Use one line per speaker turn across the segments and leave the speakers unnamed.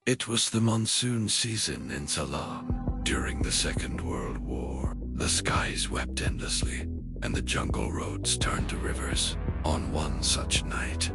It was the monsoon season in Ceylon during the Second World War. The skies wept endlessly, and the jungle roads turned to rivers. On one such night,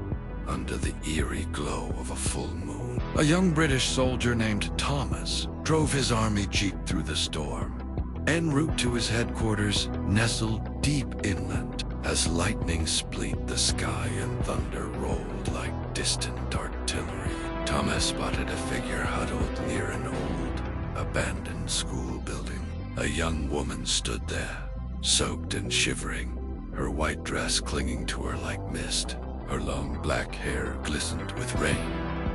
under the eerie glow of a full moon, a young British soldier named Thomas drove his army jeep through the storm, en route to his headquarters nestled deep inland. As lightning split the sky and thunder rolled like distant artillery, Thomas spotted a figure huddled near an old, abandoned school building. A young woman stood there, soaked and shivering, her white dress clinging to her like mist. Her long black hair glistened with rain,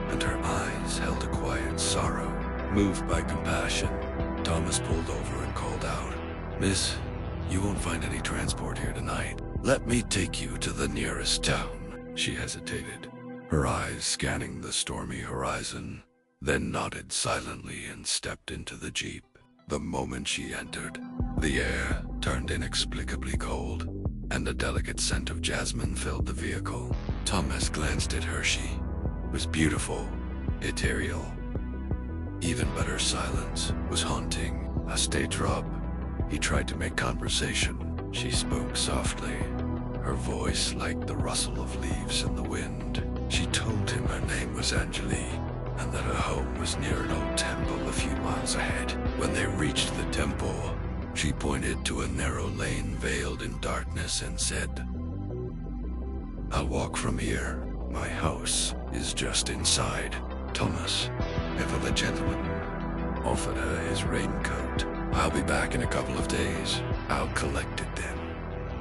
and her eyes held a quiet sorrow. Moved by compassion, Thomas pulled over and called out, "Miss, you won't find any transport here tonight. Let me take you to the nearest town." She hesitated, her eyes scanning the stormy horizon, then nodded silently and stepped into the jeep. The moment she entered, the air turned inexplicably cold, and a delicate scent of jasmine filled the vehicle. Thomas glanced at her. She was beautiful, ethereal. Even but her silence was haunting. A stage drop. He tried to make conversation. She spoke softly, her voice like the rustle of leaves in the wind. She told him her name was Anjali, and that her home was near an old temple a few miles ahead. When they reached the temple, she pointed to a narrow lane veiled in darkness and said, "I'll walk from here. My house is just inside." Thomas, ever the gentleman, offered her his raincoat. "I'll be back in a couple of days. I'll collect it then,"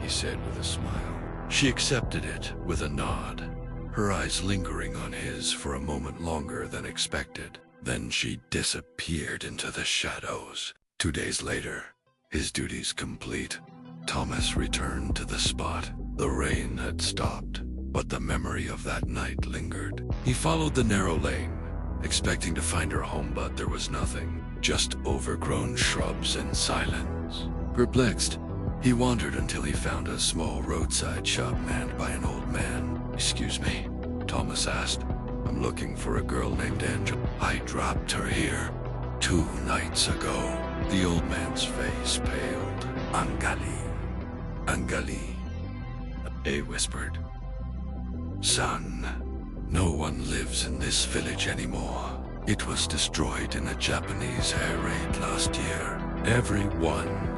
he said with a smile. She accepted it with a nod, her eyes lingering on his for a moment longer than expected. Then she disappeared into the shadows. 2 days later, his duties complete, Thomas returned to the spot. The rain had stopped, but the memory of that night lingered. He followed the narrow lane, expecting to find her home, but there was nothing, just overgrown shrubs and silence. Perplexed, he wandered until he found a small roadside shop manned by an old man. "Excuse me," Thomas asked. "I'm looking for a girl named Angel. I dropped her here 2 nights ago." The old man's face paled. Angali, he whispered. "Son, no one lives in this village anymore. It was destroyed in a Japanese air raid last year. Everyone,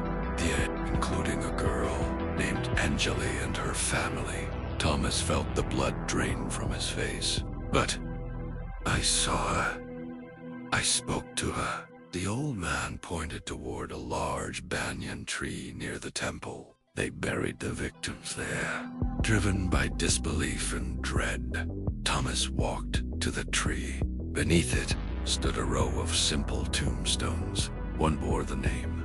including a girl named Anjali and her family." Thomas felt the blood drain from his face. "But I saw her. I spoke to her." The old man pointed toward a large banyan tree near the temple. "They buried the victims there." Driven by disbelief and dread, Thomas walked to the tree. Beneath it stood a row of simple tombstones. One bore the name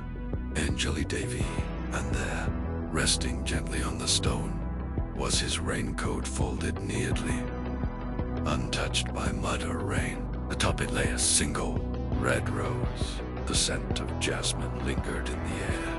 Anjali Devi, and there, resting gently on the stone, was his raincoat folded neatly, untouched by mud or rain. Atop it lay a single red rose. The scent of jasmine lingered in the air.